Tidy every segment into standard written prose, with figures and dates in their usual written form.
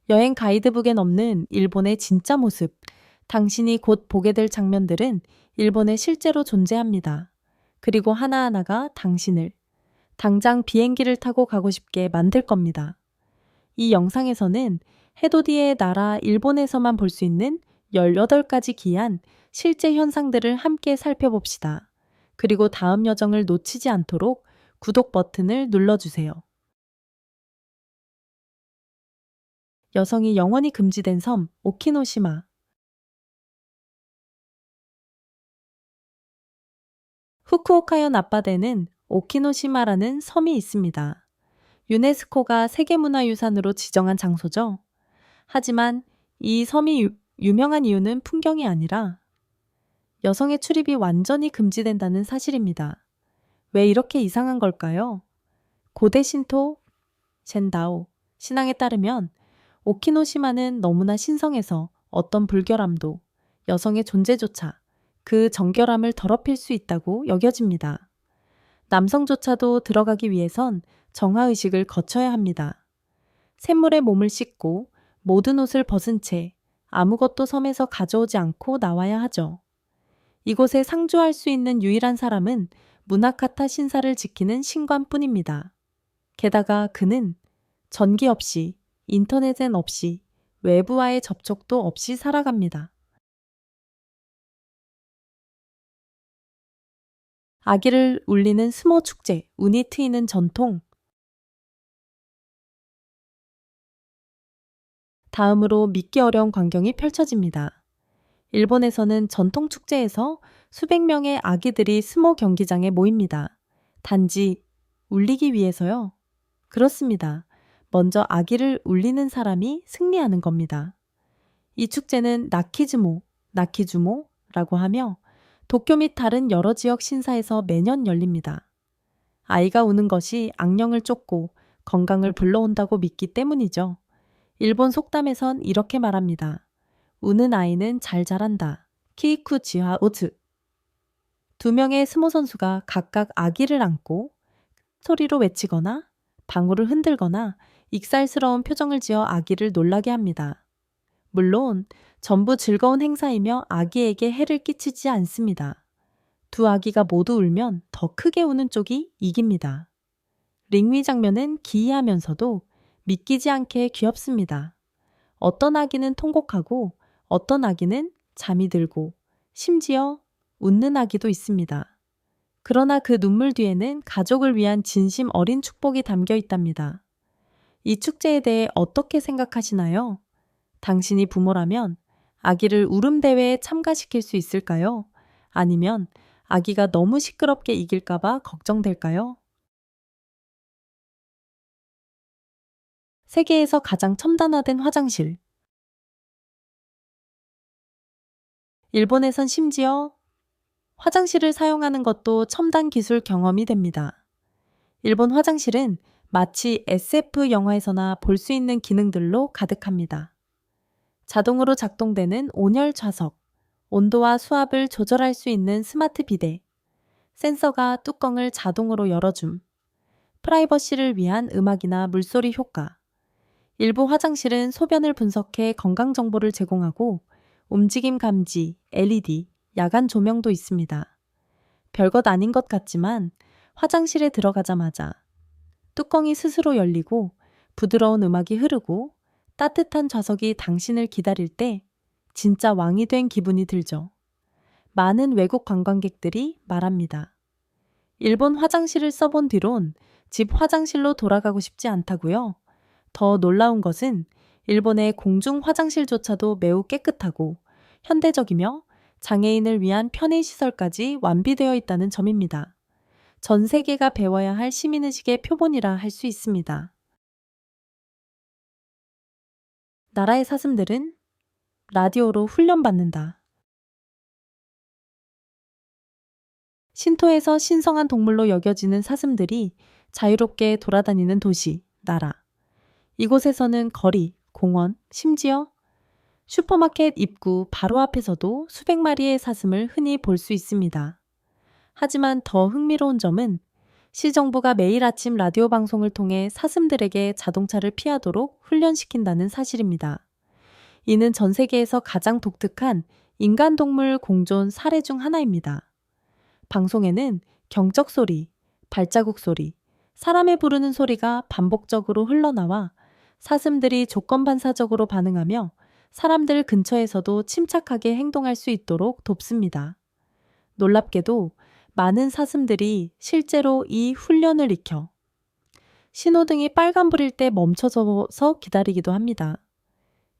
여행 가이드북엔 없는 일본의 진짜 모습. 당신이 곧 보게 될 장면들은 일본에 실제로 존재합니다. 그리고 하나하나가 당신을 당장 비행기를 타고 가고 싶게 만들 겁니다. 이 영상에서는 해돋이의 나라 일본에서만 볼 수 있는 18가지 기이한 실제 현상들을 함께 살펴봅시다. 그리고 다음 여정을 놓치지 않도록 구독 버튼을 눌러주세요. 여성이 영원히 금지된 섬 오키노시마. 후쿠오카현 앞바다에는 오키노시마라는 섬이 있습니다. 유네스코가 세계문화유산으로 지정한 장소죠. 하지만 이 섬이 유명한 이유는 풍경이 아니라 여성의 출입이 완전히 금지된다는 사실입니다. 왜 이렇게 이상한 걸까요? 고대 신토 젠다오 신앙에 따르면 오키노시마는 너무나 신성해서 어떤 불결함도 여성의 존재조차 그 정결함을 더럽힐 수 있다고 여겨집니다. 남성조차도 들어가기 위해선 정화의식을 거쳐야 합니다. 샘물에 몸을 씻고 모든 옷을 벗은 채 아무것도 섬에서 가져오지 않고 나와야 하죠. 이곳에 상주할 수 있는 유일한 사람은 무나카타 신사를 지키는 신관뿐입니다. 게다가 그는 전기 없이, 인터넷엔 없이, 외부와의 접촉도 없이 살아갑니다. 아기를 울리는 스모 축제, 운이 트이는 전통. 다음으로 믿기 어려운 광경이 펼쳐집니다. 일본에서는 전통 축제에서 수백 명의 아기들이 스모 경기장에 모입니다. 단지 울리기 위해서요? 그렇습니다. 먼저 아기를 울리는 사람이 승리하는 겁니다. 이 축제는 나키주모라고 하며 도쿄 및 다른 여러 지역 신사에서 매년 열립니다. 아이가 우는 것이 악령을 쫓고 건강을 불러온다고 믿기 때문이죠. 일본 속담에선 이렇게 말합니다. 우는 아이는 잘 자란다. 키이쿠 지하 오즈. 두 명의 스모 선수가 각각 아기를 안고 소리로 외치거나 방울을 흔들거나 익살스러운 표정을 지어 아기를 놀라게 합니다. 물론 전부 즐거운 행사이며 아기에게 해를 끼치지 않습니다. 두 아기가 모두 울면 더 크게 우는 쪽이 이깁니다. 링위 장면은 기이하면서도 믿기지 않게 귀엽습니다. 어떤 아기는 통곡하고 어떤 아기는 잠이 들고 심지어 웃는 아기도 있습니다. 그러나 그 눈물 뒤에는 가족을 위한 진심 어린 축복이 담겨 있답니다. 이 축제에 대해 어떻게 생각하시나요? 당신이 부모라면 아기를 울음대회에 참가시킬 수 있을까요? 아니면 아기가 너무 시끄럽게 이길까봐 걱정될까요? 세계에서 가장 첨단화된 화장실. 일본에선 심지어 화장실을 사용하는 것도 첨단 기술 경험이 됩니다. 일본 화장실은 마치 SF 영화에서나 볼 수 있는 기능들로 가득합니다. 자동으로 작동되는 온열 좌석, 온도와 수압을 조절할 수 있는 스마트 비데, 센서가 뚜껑을 자동으로 열어줌, 프라이버시를 위한 음악이나 물소리 효과. 일부 화장실은 소변을 분석해 건강 정보를 제공하고 움직임 감지, LED, 야간 조명도 있습니다. 별것 아닌 것 같지만 화장실에 들어가자마자 뚜껑이 스스로 열리고 부드러운 음악이 흐르고 따뜻한 좌석이 당신을 기다릴 때 진짜 왕이 된 기분이 들죠. 많은 외국 관광객들이 말합니다. 일본 화장실을 써본 뒤론 집 화장실로 돌아가고 싶지 않다고요. 더 놀라운 것은 일본의 공중 화장실조차도 매우 깨끗하고 현대적이며 장애인을 위한 편의시설까지 완비되어 있다는 점입니다. 전 세계가 배워야 할 시민의식의 표본이라 할 수 있습니다. 나라의 사슴들은 라디오로 훈련받는다. 신토에서 신성한 동물로 여겨지는 사슴들이 자유롭게 돌아다니는 도시, 나라. 이곳에서는 거리, 공원, 심지어 슈퍼마켓 입구 바로 앞에서도 수백 마리의 사슴을 흔히 볼 수 있습니다. 하지만 더 흥미로운 점은 시정부가 매일 아침 라디오 방송을 통해 사슴들에게 자동차를 피하도록 훈련시킨다는 사실입니다. 이는 전 세계에서 가장 독특한 인간-동물 공존 사례 중 하나입니다. 방송에는 경적 소리, 발자국 소리, 사람의 부르는 소리가 반복적으로 흘러나와 사슴들이 조건반사적으로 반응하며 사람들 근처에서도 침착하게 행동할 수 있도록 돕습니다. 놀랍게도 많은 사슴들이 실제로 이 훈련을 익혀 신호등이 빨간불일 때 멈춰서서 기다리기도 합니다.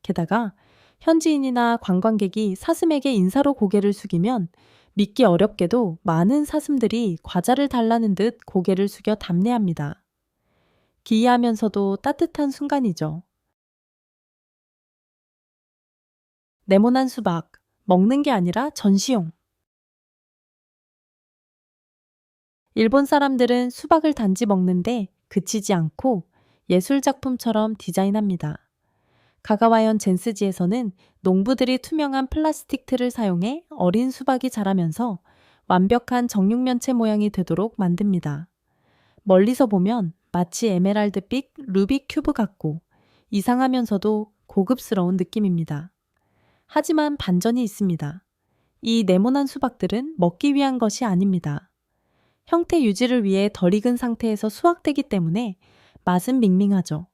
게다가 현지인이나 관광객이 사슴에게 인사로 고개를 숙이면 믿기 어렵게도 많은 사슴들이 과자를 달라는 듯 고개를 숙여 답례합니다. 기이하면서도 따뜻한 순간이죠. 네모난 수박, 먹는 게 아니라 전시용. 일본 사람들은 수박을 단지 먹는데 그치지 않고 예술작품처럼 디자인합니다. 가가와현 젠스지에서는 농부들이 투명한 플라스틱 틀을 사용해 어린 수박이 자라면서 완벽한 정육면체 모양이 되도록 만듭니다. 멀리서 보면 마치 에메랄드빛 루빅 큐브 같고 이상하면서도 고급스러운 느낌입니다. 하지만 반전이 있습니다. 이 네모난 수박들은 먹기 위한 것이 아닙니다. 형태 유지를 위해 덜 익은 상태에서 수확되기 때문에 맛은 밍밍하죠.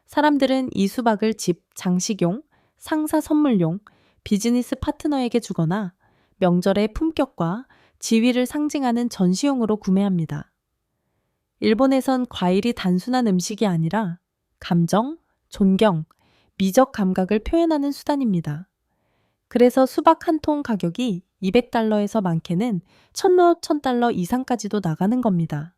사람들은 이 수박을 집 장식용, 상사 선물용, 비즈니스 파트너에게 주거나 명절의 품격과 지위를 상징하는 전시용으로 구매합니다. 일본에선 과일이 단순한 음식이 아니라 감정, 존경, 미적 감각을 표현하는 수단입니다. 그래서 수박 한 통 가격이 200달러에서 많게는 1,000천 달러 이상까지도 나가는 겁니다.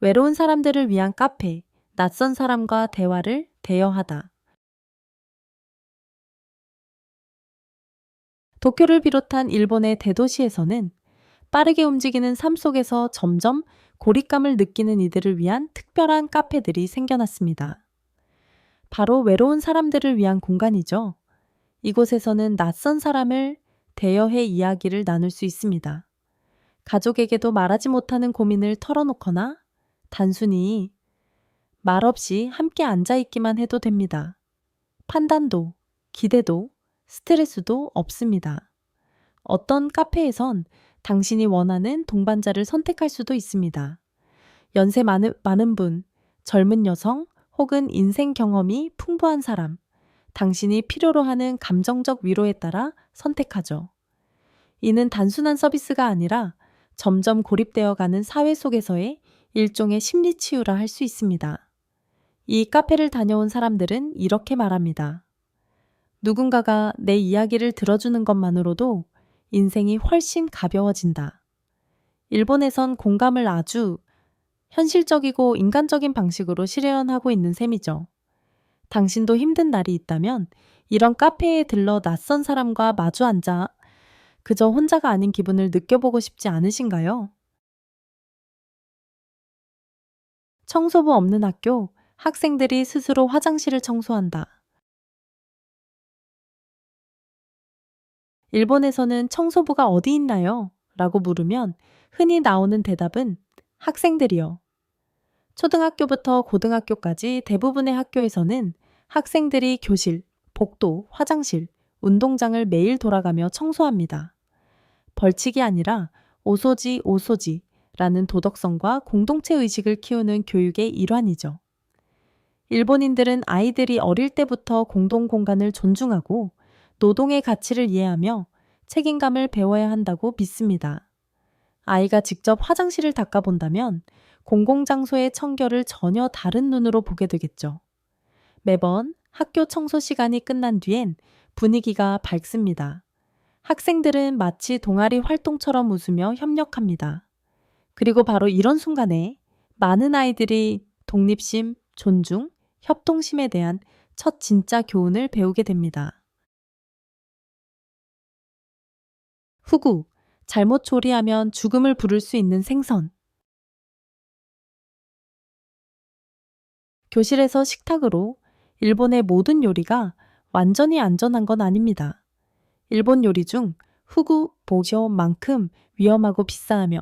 외로운 사람들을 위한 카페, 낯선 사람과 대화를 대여하다. 도쿄를 비롯한 일본의 대도시에서는 빠르게 움직이는 삶 속에서 점점 고립감을 느끼는 이들을 위한 특별한 카페들이 생겨났습니다. 바로 외로운 사람들을 위한 공간이죠. 이곳에서는 낯선 사람을 대여해 이야기를 나눌 수 있습니다. 가족에게도 말하지 못하는 고민을 털어놓거나 단순히 말없이 함께 앉아있기만 해도 됩니다. 판단도, 기대도, 스트레스도 없습니다. 어떤 카페에선 당신이 원하는 동반자를 선택할 수도 있습니다. 연세 많은 분, 젊은 여성, 혹은 인생 경험이 풍부한 사람, 당신이 필요로 하는 감정적 위로에 따라 선택하죠. 이는 단순한 서비스가 아니라 점점 고립되어 가는 사회 속에서의 일종의 심리 치유라 할 수 있습니다. 이 카페를 다녀온 사람들은 이렇게 말합니다. 누군가가 내 이야기를 들어주는 것만으로도 인생이 훨씬 가벼워진다. 일본에선 공감을 아주 현실적이고 인간적인 방식으로 실현하고 있는 셈이죠. 당신도 힘든 날이 있다면 이런 카페에 들러 낯선 사람과 마주 앉아 그저 혼자가 아닌 기분을 느껴보고 싶지 않으신가요? 청소부 없는 학교, 학생들이 스스로 화장실을 청소한다. 일본에서는 청소부가 어디 있나요? 라고 물으면 흔히 나오는 대답은 학생들이요. 초등학교부터 고등학교까지 대부분의 학교에서는 학생들이 교실, 복도, 화장실, 운동장을 매일 돌아가며 청소합니다. 벌칙이 아니라 오소지 오소지라는 도덕성과 공동체 의식을 키우는 교육의 일환이죠. 일본인들은 아이들이 어릴 때부터 공동공간을 존중하고 노동의 가치를 이해하며 책임감을 배워야 한다고 믿습니다. 아이가 직접 화장실을 닦아본다면 공공장소의 청결을 전혀 다른 눈으로 보게 되겠죠. 매번 학교 청소 시간이 끝난 뒤엔 분위기가 밝습니다. 학생들은 마치 동아리 활동처럼 웃으며 협력합니다. 그리고 바로 이런 순간에 많은 아이들이 독립심, 존중, 협동심에 대한 첫 진짜 교훈을 배우게 됩니다. 후구, 잘못 조리하면 죽음을 부를 수 있는 생선. 교실에서 식탁으로 일본의 모든 요리가 완전히 안전한 건 아닙니다. 일본 요리 중 후구 보시오만큼 위험하고 비싸하며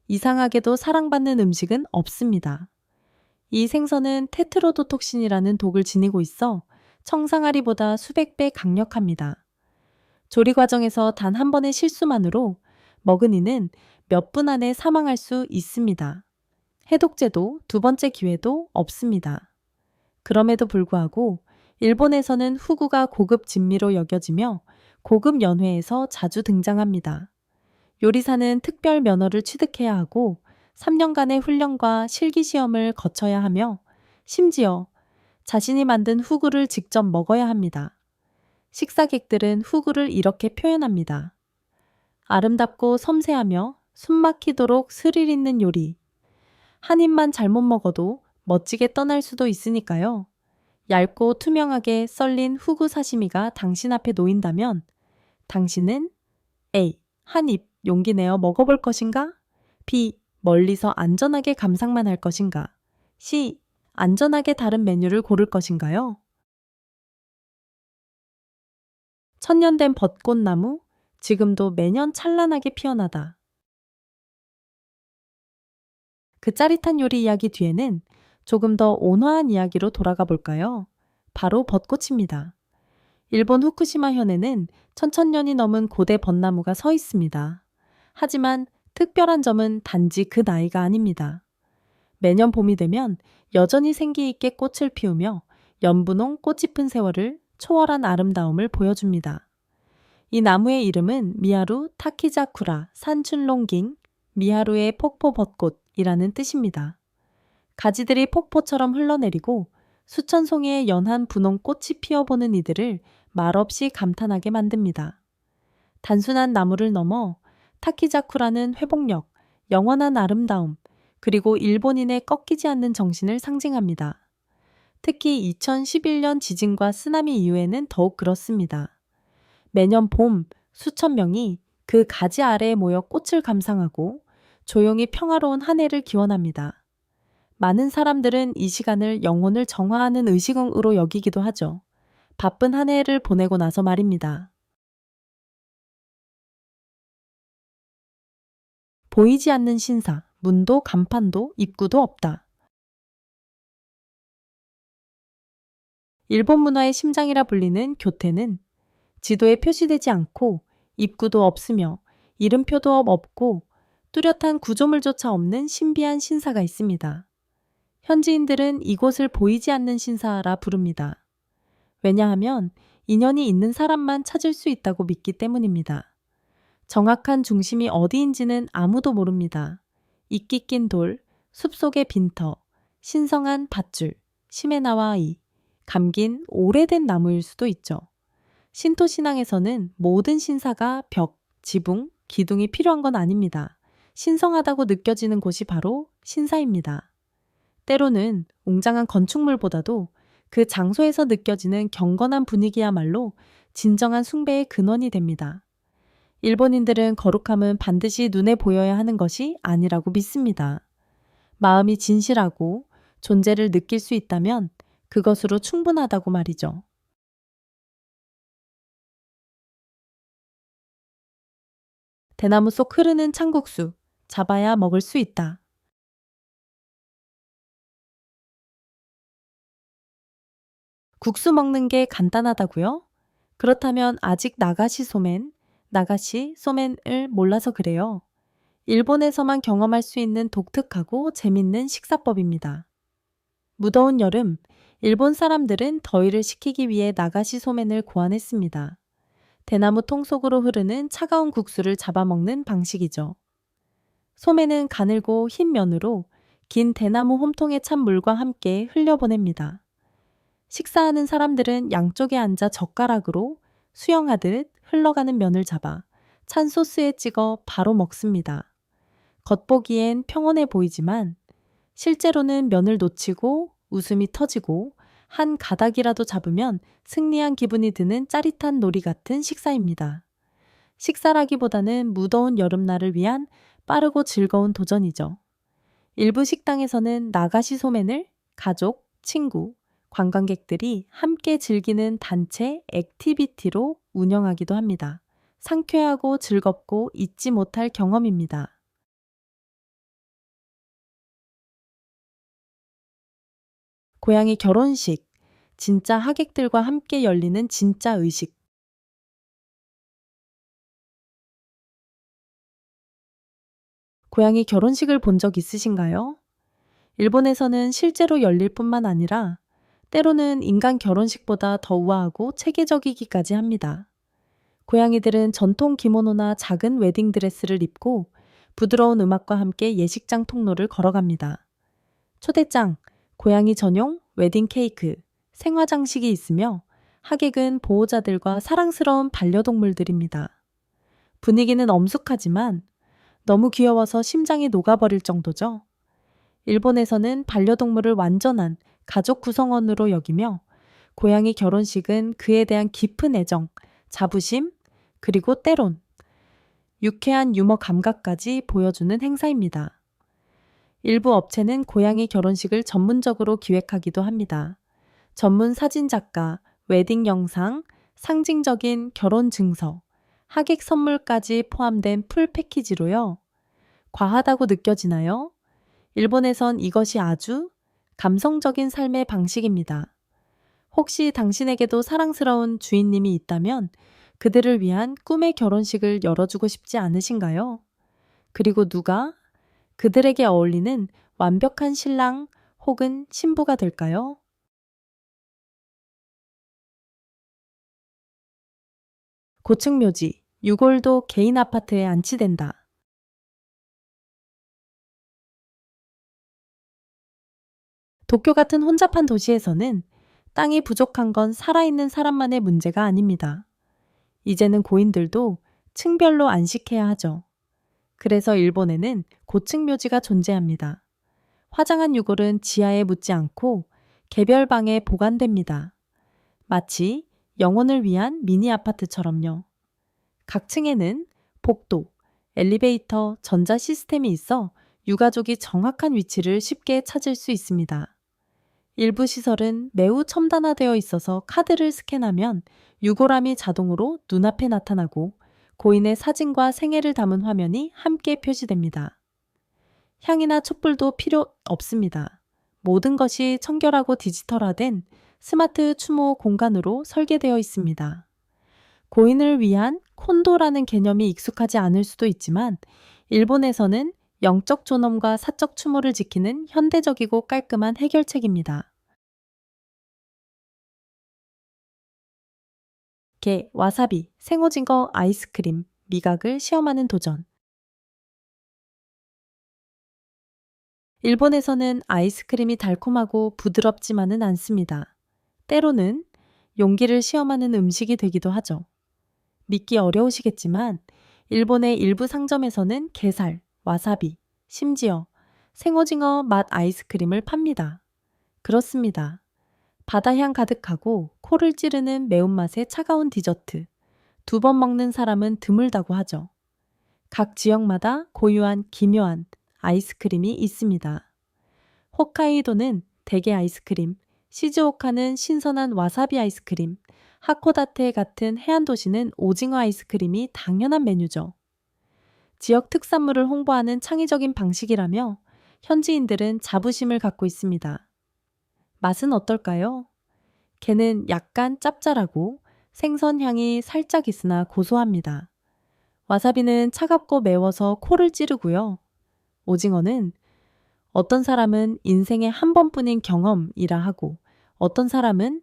이상하게도 사랑받는 음식은 없습니다. 이 생선은 테트로도톡신이라는 독을 지니고 있어 청상아리보다 수백 배 강력합니다. 조리 과정에서 단 한 번의 실수만으로 먹은 이는 몇 분 안에 사망할 수 있습니다. 해독제도 두 번째 기회도 없습니다. 그럼에도 불구하고 일본에서는 후구가 고급 진미로 여겨지며 고급 연회에서 자주 등장합니다. 요리사는 특별 면허를 취득해야 하고 3년간의 훈련과 실기시험을 거쳐야 하며 심지어 자신이 만든 후구를 직접 먹어야 합니다. 식사객들은 후구를 이렇게 표현합니다. 아름답고 섬세하며 숨막히도록 스릴 있는 요리. 한 입만 잘못 먹어도 멋지게 떠날 수도 있으니까요. 얇고 투명하게 썰린 후구 사시미가 당신 앞에 놓인다면 당신은 A. 한 입 용기 내어 먹어볼 것인가? B. 멀리서 안전하게 감상만 할 것인가? C. 안전하게 다른 메뉴를 고를 것인가요? 천년 된 벚꽃나무, 지금도 매년 찬란하게 피어나다. 그 짜릿한 요리 이야기 뒤에는 조금 더 온화한 이야기로 돌아가 볼까요? 바로 벚꽃입니다. 일본 후쿠시마 현에는 천천년이 넘은 고대 벚나무가 서 있습니다. 하지만 특별한 점은 단지 그 나이가 아닙니다. 매년 봄이 되면 여전히 생기 있게 꽃을 피우며 연분홍 꽃이 핀 세월을 초월한 아름다움을 보여줍니다. 이 나무의 이름은 미하루 타키자쿠라 산춘롱깅, 미하루의 폭포 벚꽃이라는 뜻입니다. 가지들이 폭포처럼 흘러내리고 수천 송이의 연한 분홍 꽃이 피어보는 이들을 말없이 감탄하게 만듭니다. 단순한 나무를 넘어 타키자쿠라는 회복력, 영원한 아름다움, 그리고 일본인의 꺾이지 않는 정신을 상징합니다. 특히 2011년 지진과 쓰나미 이후에는 더욱 그렇습니다. 매년 봄 수천 명이 그 가지 아래에 모여 꽃을 감상하고 조용히 평화로운 한 해를 기원합니다. 많은 사람들은 이 시간을 영혼을 정화하는 의식으로 여기기도 하죠. 바쁜 한 해를 보내고 나서 말입니다. 보이지 않는 신사, 문도 간판도 입구도 없다. 일본 문화의 심장이라 불리는 교테는 지도에 표시되지 않고 입구도 없으며 이름표도 없고 뚜렷한 구조물조차 없는 신비한 신사가 있습니다. 현지인들은 이곳을 보이지 않는 신사라 부릅니다. 왜냐하면 인연이 있는 사람만 찾을 수 있다고 믿기 때문입니다. 정확한 중심이 어디인지는 아무도 모릅니다. 이끼 낀 돌, 숲속의 빈터, 신성한 밧줄, 시메나와 이, 감긴 오래된 나무일 수도 있죠. 신토 신앙에서는 모든 신사가 벽, 지붕, 기둥이 필요한 건 아닙니다. 신성하다고 느껴지는 곳이 바로 신사입니다. 때로는 웅장한 건축물보다도 그 장소에서 느껴지는 경건한 분위기야말로 진정한 숭배의 근원이 됩니다. 일본인들은 거룩함은 반드시 눈에 보여야 하는 것이 아니라고 믿습니다. 마음이 진실하고 존재를 느낄 수 있다면 그것으로 충분하다고 말이죠. 대나무 속 흐르는 찬국수, 잡아야 먹을 수 있다. 국수 먹는 게 간단하다고요? 그렇다면 아직 나가시 소멘을 몰라서 그래요. 일본에서만 경험할 수 있는 독특하고 재밌는 식사법입니다. 무더운 여름, 일본 사람들은 더위를 식히기 위해 나가시 소멘을 고안했습니다. 대나무 통 속으로 흐르는 차가운 국수를 잡아먹는 방식이죠. 소멘은 가늘고 흰 면으로 긴 대나무 홈통에 찬 물과 함께 흘려보냅니다. 식사하는 사람들은 양쪽에 앉아 젓가락으로 수영하듯 흘러가는 면을 잡아 찬 소스에 찍어 바로 먹습니다. 겉보기엔 평온해 보이지만 실제로는 면을 놓치고 웃음이 터지고 한 가닥이라도 잡으면 승리한 기분이 드는 짜릿한 놀이 같은 식사입니다. 식사라기보다는 무더운 여름날을 위한 빠르고 즐거운 도전이죠. 일부 식당에서는 나가시 소맨을 가족, 친구, 관광객들이 함께 즐기는 단체 액티비티로 운영하기도 합니다. 상쾌하고 즐겁고 잊지 못할 경험입니다. 고양이 결혼식, 진짜 하객들과 함께 열리는 진짜 의식. 고양이 결혼식을 본 적 있으신가요? 일본에서는 실제로 열릴 뿐만 아니라 때로는 인간 결혼식보다 더 우아하고 체계적이기까지 합니다. 고양이들은 전통 기모노나 작은 웨딩 드레스를 입고 부드러운 음악과 함께 예식장 통로를 걸어갑니다. 초대장, 고양이 전용 웨딩 케이크, 생화 장식이 있으며 하객은 보호자들과 사랑스러운 반려동물들입니다. 분위기는 엄숙하지만 너무 귀여워서 심장이 녹아버릴 정도죠. 일본에서는 반려동물을 완전한 가족 구성원으로 여기며 고양이 결혼식은 그에 대한 깊은 애정, 자부심, 그리고 때론 유쾌한 유머 감각까지 보여주는 행사입니다. 일부 업체는 고양이 결혼식을 전문적으로 기획하기도 합니다. 전문 사진작가, 웨딩 영상, 상징적인 결혼 증서, 하객 선물까지 포함된 풀 패키지로요. 과하다고 느껴지나요? 일본에선 이것이 아주 감성적인 삶의 방식입니다. 혹시 당신에게도 사랑스러운 주인님이 있다면 그들을 위한 꿈의 결혼식을 열어주고 싶지 않으신가요? 그리고 누가 그들에게 어울리는 완벽한 신랑 혹은 신부가 될까요? 고층 묘지, 유골도 개인 아파트에 안치된다. 도쿄 같은 혼잡한 도시에서는 땅이 부족한 건 살아있는 사람만의 문제가 아닙니다. 이제는 고인들도 층별로 안식해야 하죠. 그래서 일본에는 고층 묘지가 존재합니다. 화장한 유골은 지하에 묻지 않고 개별 방에 보관됩니다. 마치 영혼을 위한 미니 아파트처럼요. 각 층에는 복도, 엘리베이터, 전자 시스템이 있어 유가족이 정확한 위치를 쉽게 찾을 수 있습니다. 일부 시설은 매우 첨단화되어 있어서 카드를 스캔하면 유골함이 자동으로 눈앞에 나타나고 고인의 사진과 생애를 담은 화면이 함께 표시됩니다. 향이나 촛불도 필요 없습니다. 모든 것이 청결하고 디지털화된 스마트 추모 공간으로 설계되어 있습니다. 고인을 위한 콘도라는 개념이 익숙하지 않을 수도 있지만 일본에서는 영적 존엄과 사적 추모를 지키는 현대적이고 깔끔한 해결책입니다. 게, 와사비, 생오징어, 아이스크림, 미각을 시험하는 도전. 일본에서는 아이스크림이 달콤하고 부드럽지만은 않습니다. 때로는 용기를 시험하는 음식이 되기도 하죠. 믿기 어려우시겠지만 일본의 일부 상점에서는 게살, 와사비, 심지어 생오징어 맛 아이스크림을 팝니다. 그렇습니다. 바다향 가득하고 코를 찌르는 매운맛의 차가운 디저트. 두 번 먹는 사람은 드물다고 하죠. 각 지역마다 고유한 기묘한 아이스크림이 있습니다. 홋카이도는 대게 아이스크림, 시즈오카는 신선한 와사비 아이스크림, 하코다테 같은 해안 도시는 오징어 아이스크림이 당연한 메뉴죠. 지역 특산물을 홍보하는 창의적인 방식이라며 현지인들은 자부심을 갖고 있습니다. 맛은 어떨까요? 게는 약간 짭짤하고 생선 향이 살짝 있으나 고소합니다. 와사비는 차갑고 매워서 코를 찌르고요. 오징어는 어떤 사람은 인생에 한 번뿐인 경험이라 하고 어떤 사람은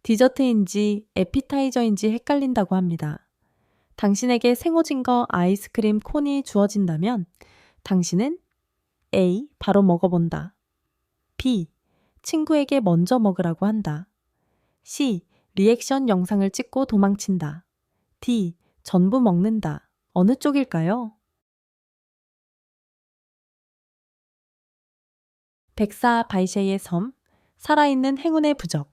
디저트인지 에피타이저인지 헷갈린다고 합니다. 당신에게 생오징어 아이스크림 콘이 주어진다면 당신은 A. 바로 먹어본다. B. 친구에게 먼저 먹으라고 한다. C. 리액션 영상을 찍고 도망친다. D. 전부 먹는다. 어느 쪽일까요? 백사 바이셰이의 섬, 살아있는 행운의 부적.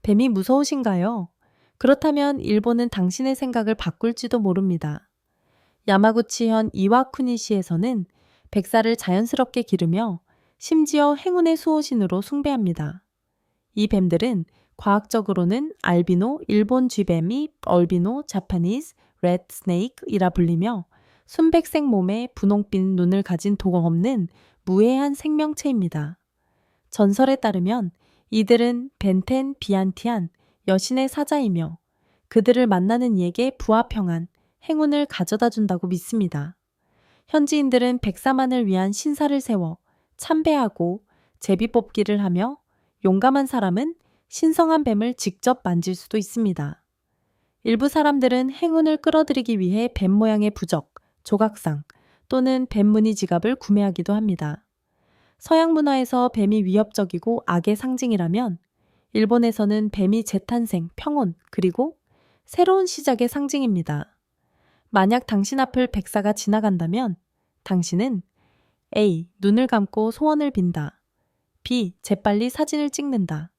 뱀이 무서우신가요? 그렇다면 일본은 당신의 생각을 바꿀지도 모릅니다. 야마구치현 이와쿠니시에서는 백사를 자연스럽게 기르며 심지어 행운의 수호신으로 숭배합니다. 이 뱀들은 과학적으로는 알비노 일본 쥐뱀이 얼비노 자파니즈 레드 스네이크이라 불리며 순백색 몸에 분홍빛 눈을 가진 도공 없는 무해한 생명체입니다. 전설에 따르면 이들은 벤텐 비안티안 여신의 사자이며 그들을 만나는 이에게 부와 평안, 행운을 가져다 준다고 믿습니다. 현지인들은 백사만을 위한 신사를 세워 참배하고 제비뽑기를 하며 용감한 사람은 신성한 뱀을 직접 만질 수도 있습니다. 일부 사람들은 행운을 끌어들이기 위해 뱀 모양의 부적, 조각상 또는 뱀 무늬 지갑을 구매하기도 합니다. 서양 문화에서 뱀이 위협적이고 악의 상징이라면 일본에서는 뱀이 재탄생, 평온, 그리고 새로운 시작의 상징입니다. 만약 당신 앞을 백사가 지나간다면 당신은 A. 눈을 감고 소원을 빈다. B. 재빨리 사진을 찍는다.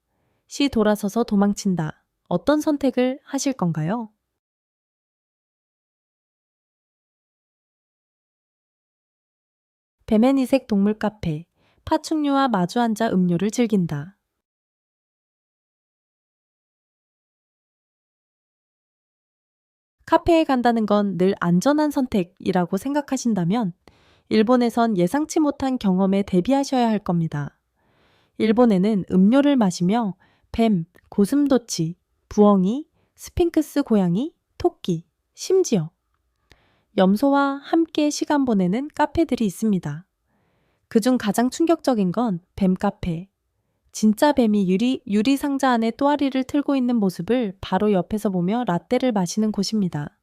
C. 돌아서서 도망친다. 어떤 선택을 하실 건가요? 뱀앤이색 동물 카페, 파충류와 마주 앉아 음료를 즐긴다. 카페에 간다는 건 늘 안전한 선택이라고 생각하신다면 일본에선 예상치 못한 경험에 대비하셔야 할 겁니다. 일본에는 음료를 마시며 뱀, 고슴도치, 부엉이, 스핑크스 고양이, 토끼, 심지어 염소와 함께 시간 보내는 카페들이 있습니다. 그중 가장 충격적인 건 뱀 카페. 진짜 뱀이 유리 상자 안에 또아리를 틀고 있는 모습을 바로 옆에서 보며 라떼를 마시는 곳입니다.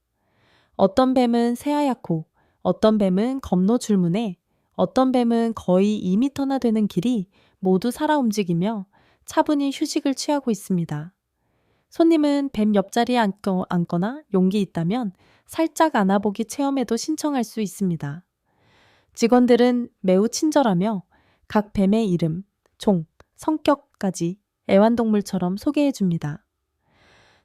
어떤 뱀은 새하얗고 어떤 뱀은 검노 줄무늬, 어떤 뱀은 거의 2미터나 되는 길이 모두 살아 움직이며 차분히 휴식을 취하고 있습니다. 손님은 뱀 옆자리에 앉거나 용기 있다면 살짝 안아보기 체험에도 신청할 수 있습니다. 직원들은 매우 친절하며 각 뱀의 이름, 종, 성격까지 애완동물처럼 소개해 줍니다.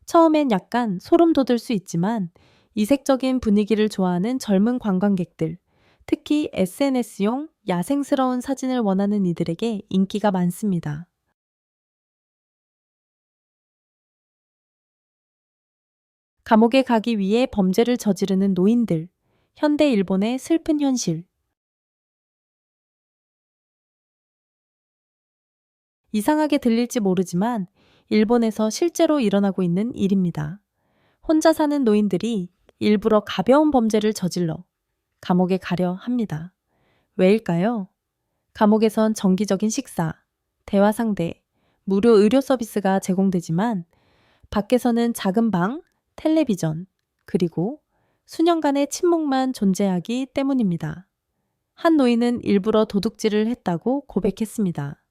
처음엔 약간 소름 돋을 수 있지만 이색적인 분위기를 좋아하는 젊은 관광객들, 특히 SNS용 야생스러운 사진을 원하는 이들에게 인기가 많습니다. 감옥에 가기 위해 범죄를 저지르는 노인들, 현대 일본의 슬픈 현실. 이상하게 들릴지 모르지만 일본에서 실제로 일어나고 있는 일입니다. 혼자 사는 노인들이 일부러 가벼운 범죄를 저질러 감옥에 가려 합니다. 왜일까요? 감옥에선 정기적인 식사, 대화 상대, 무료 의료 서비스가 제공되지만 밖에서는 작은 방, 텔레비전, 그리고 수년간의 침묵만 존재하기 때문입니다. 한 노인은 일부러 도둑질을 했다고 고백했습니다.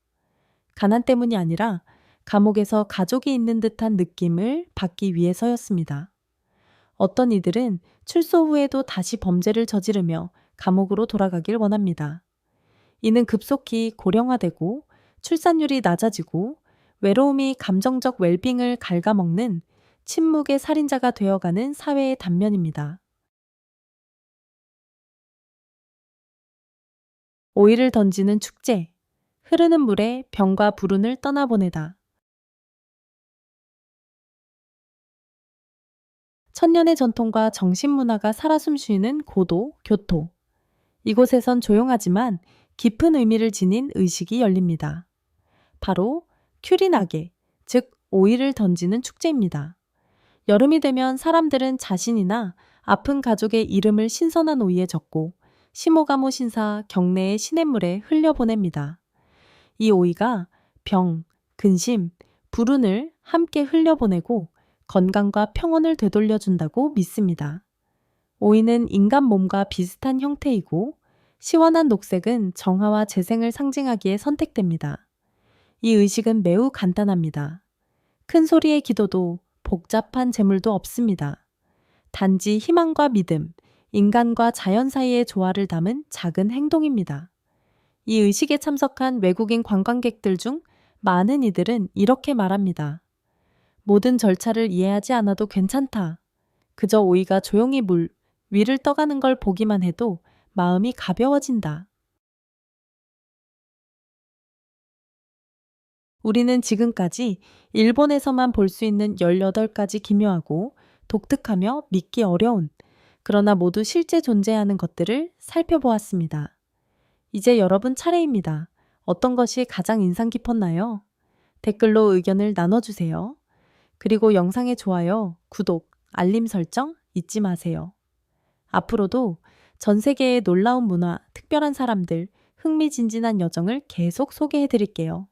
가난 때문이 아니라 감옥에서 가족이 있는 듯한 느낌을 받기 위해서였습니다. 어떤 이들은 출소 후에도 다시 범죄를 저지르며 감옥으로 돌아가길 원합니다. 이는 급속히 고령화되고 출산율이 낮아지고 외로움이 감정적 웰빙을 갉아먹는 침묵의 살인자가 되어가는 사회의 단면입니다. 오이를 던지는 축제, 흐르는 물에 병과 불운을 떠나보내다. 천년의 전통과 정신문화가 살아 숨쉬는 고도, 교토. 이곳에선 조용하지만 깊은 의미를 지닌 의식이 열립니다. 바로 큐리나게, 즉 오이를 던지는 축제입니다. 여름이 되면 사람들은 자신이나 아픈 가족의 이름을 신선한 오이에 적고 시모가모 신사 경내의 시냇물에 흘려보냅니다. 이 오이가 병, 근심, 불운을 함께 흘려보내고 건강과 평온을 되돌려준다고 믿습니다. 오이는 인간 몸과 비슷한 형태이고 시원한 녹색은 정화와 재생을 상징하기에 선택됩니다. 이 의식은 매우 간단합니다. 큰 소리의 기도도 복잡한 제물도 없습니다. 단지 희망과 믿음, 인간과 자연 사이의 조화를 담은 작은 행동입니다. 이 의식에 참석한 외국인 관광객들 중 많은 이들은 이렇게 말합니다. 모든 절차를 이해하지 않아도 괜찮다. 그저 오이가 조용히 물 위를 떠가는 걸 보기만 해도 마음이 가벼워진다. 우리는 지금까지 일본에서만 볼 수 있는 18가지 기묘하고 독특하며 믿기 어려운, 그러나 모두 실제 존재하는 것들을 살펴보았습니다. 이제 여러분 차례입니다. 어떤 것이 가장 인상 깊었나요? 댓글로 의견을 나눠주세요. 그리고 영상의 좋아요, 구독, 알림 설정 잊지 마세요. 앞으로도 전 세계의 놀라운 문화, 특별한 사람들, 흥미진진한 여정을 계속 소개해 드릴게요.